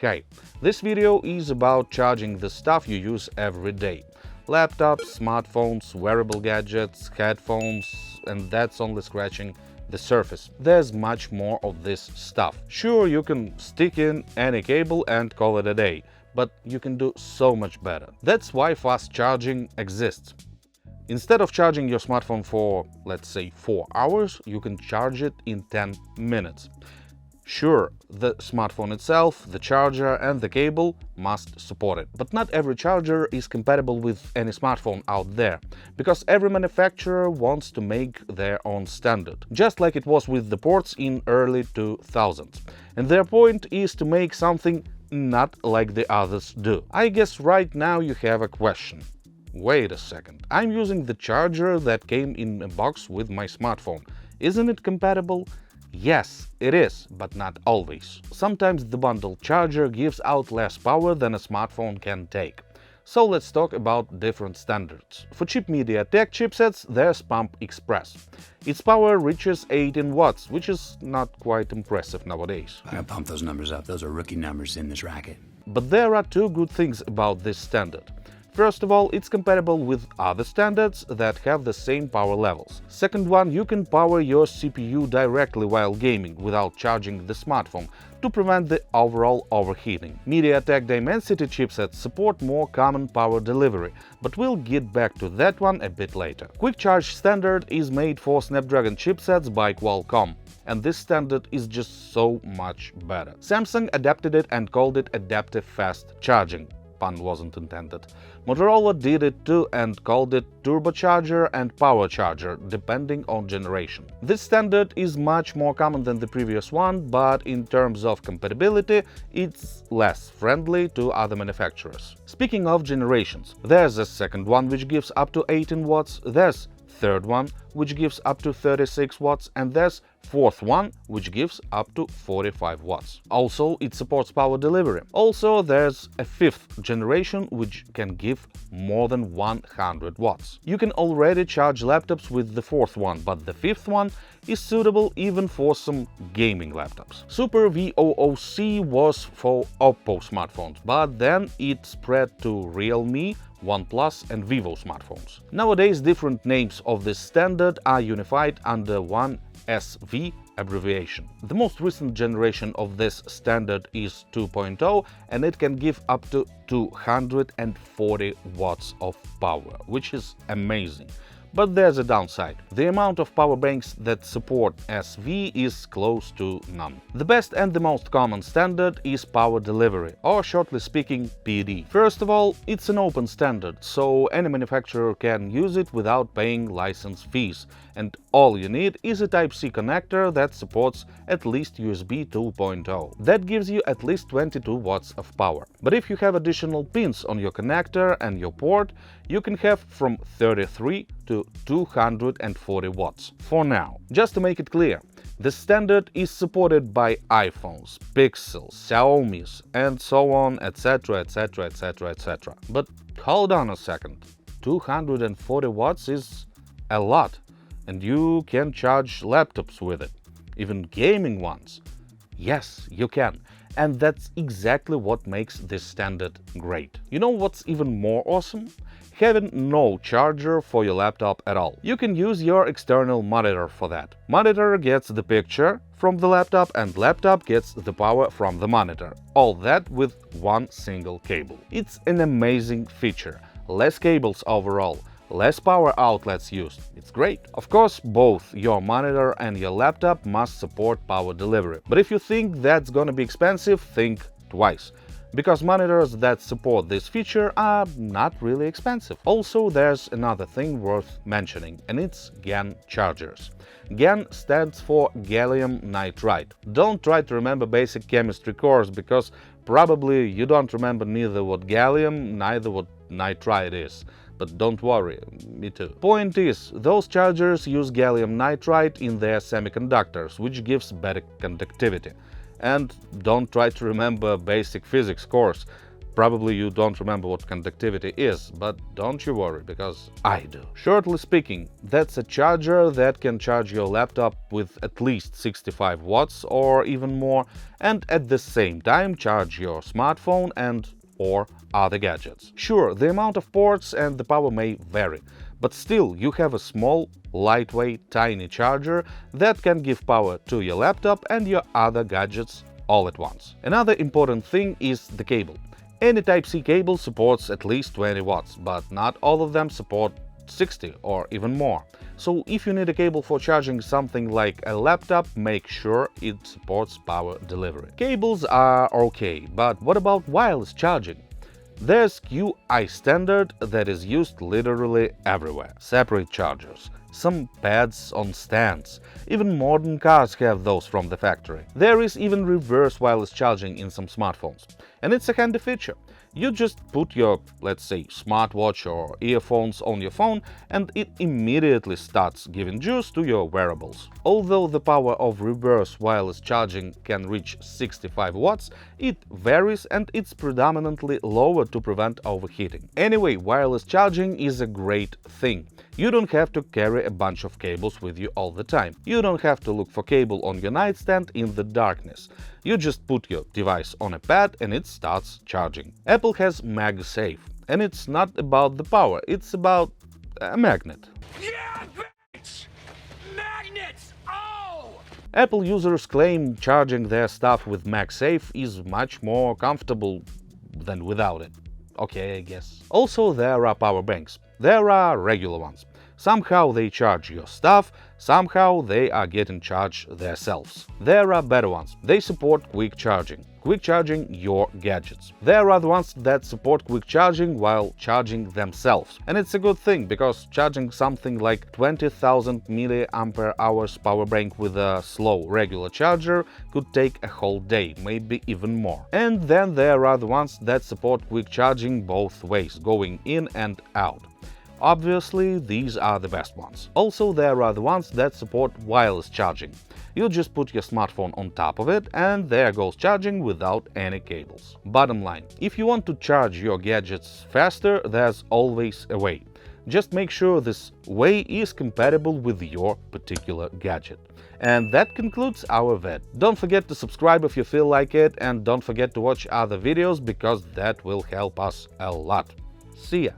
Hey, this video is about charging the stuff you use every day. Laptops, smartphones, wearable gadgets, headphones, and that's only scratching the surface. There's much more of this stuff. Sure, you can stick in any cable and call it a day, but you can do so much better. That's why fast charging exists. Instead of charging your smartphone for, let's say, 4 hours, you can charge it in 10 minutes. Sure, the smartphone itself, the charger and the cable must support it. But not every charger is compatible with any smartphone out there, because every manufacturer wants to make their own standard, just like it was with the ports in early 2000s. And their point is to make something not like the others do. I guess right now you have a question. Wait a second, I'm using the charger that came in a box with my smartphone. Isn't it compatible? Yes, it is, but not always. Sometimes the bundle charger gives out less power than a smartphone can take. So let's talk about different standards. For cheap MediaTek chipsets, there's Pump Express. Its power reaches 18 watts, which is not quite impressive nowadays. I gotta pump those numbers up. Those are rookie numbers in this racket. But there are two good things about this standard. First of all, it's compatible with other standards that have the same power levels. Second one, you can power your CPU directly while gaming without charging the smartphone to prevent the overall overheating. MediaTek Dimensity chipsets support more common power delivery, but we'll get back to that one a bit later. Quick Charge standard is made for Snapdragon chipsets by Qualcomm, and this standard is just so much better. Samsung adapted it and called it Adaptive Fast Charging. Pun wasn't intended. Motorola did it too and called it turbocharger and power charger, depending on generation. This standard is much more common than the previous one, but in terms of compatibility, it's less friendly to other manufacturers. Speaking of generations, there's a second one which gives up to 18 watts, there's third one which gives up to 36 watts, and there's fourth one which gives up to 45 watts. Also, it supports power delivery. Also, there's a fifth generation which can give more than 100 watts. You can already charge laptops with the fourth one, but the fifth one is suitable even for some gaming laptops. Super VOOC was for Oppo smartphones, but then it spread to Realme, OnePlus and Vivo smartphones. Nowadays, different names of this standard are unified under one SV abbreviation. The most recent generation of this standard is 2.0, and it can give up to 240 watts of power, which is amazing. But there's a downside. The amount of power banks that support SV is close to none. The best and the most common standard is power delivery, or shortly speaking, PD. First of all, it's an open standard, so any manufacturer can use it without paying license fees, and all you need is a Type-C connector that supports at least USB 2.0. That gives you at least 22 watts of power. But if you have additional pins on your connector and your port, you can have from 33 to 240 watts. For now, just to make it clear, the standard is supported by iPhones, Pixels, Xiaomi's, and so on, etc, etc, etc, etc. But hold on a second, 240 watts is a lot, and you can charge laptops with it, even gaming ones. Yes, you can. And that's exactly what makes this standard great. You know what's even more awesome? Having no charger for your laptop at all. You can use your external monitor for that. Monitor gets the picture from the laptop and laptop gets the power from the monitor. All that with one single cable. It's an amazing feature. Less cables overall, less power outlets used. It's great. Of course, both your monitor and your laptop must support power delivery. But if you think that's gonna be expensive, think twice. Because monitors that support this feature are not really expensive. Also, there's another thing worth mentioning, and it's GaN chargers. GaN stands for gallium nitride. Don't try to remember basic chemistry course, because probably you don't remember neither what gallium, neither what nitride is. But don't worry, me too. Point is, those chargers use gallium nitride in their semiconductors, which gives better conductivity. And don't try to remember basic physics course. Probably you don't remember what conductivity is, but don't you worry, because I do. Shortly speaking, that's a charger that can charge your laptop with at least 65 watts or even more, and at the same time charge your smartphone and or other gadgets. Sure, the amount of ports and the power may vary, but still you have a small, lightweight, tiny charger that can give power to your laptop and your other gadgets all at once. Another important thing is the cable. Any Type-C cable supports at least 20 watts, but not all of them support 60 or even more. So if you need a cable for charging something like a laptop, make sure it supports power delivery. Cables are okay, but what about wireless charging? There's QI standard that is used literally everywhere. Separate chargers, some pads on stands. Even modern cars have those from the factory. There is even reverse wireless charging in some smartphones. And it's a handy feature. You just put your, let's say, smartwatch or earphones on your phone and it immediately starts giving juice to your wearables. Although the power of reverse wireless charging can reach 65 watts, it varies and it's predominantly lower to prevent overheating. Anyway, wireless charging is a great thing. You don't have to carry a bunch of cables with you all the time. You don't have to look for cable on your nightstand in the darkness. You just put your device on a pad and it starts charging. Apple has MagSafe, and it's not about the power, it's about a magnet. Yeah, bitch! Magnets! Oh! Apple users claim charging their stuff with MagSafe is much more comfortable than without it. Okay, I guess. Also, there are power banks. There are regular ones. Somehow they charge your stuff, somehow they are getting charged themselves. There are better ones. They support quick charging your gadgets. There are the ones that support quick charging while charging themselves. And it's a good thing, because charging something like 20,000 mAh power bank with a slow regular charger could take a whole day, maybe even more. And then there are the ones that support quick charging both ways, going in and out. Obviously, these are the best ones. Also, there are the ones that support wireless charging. You just put your smartphone on top of it and there goes charging without any cables. Bottom line, if you want to charge your gadgets faster, there's always a way. Just make sure this way is compatible with your particular gadget. And that concludes our vid. Don't forget to subscribe if you feel like it, and don't forget to watch other videos, because that will help us a lot. See ya!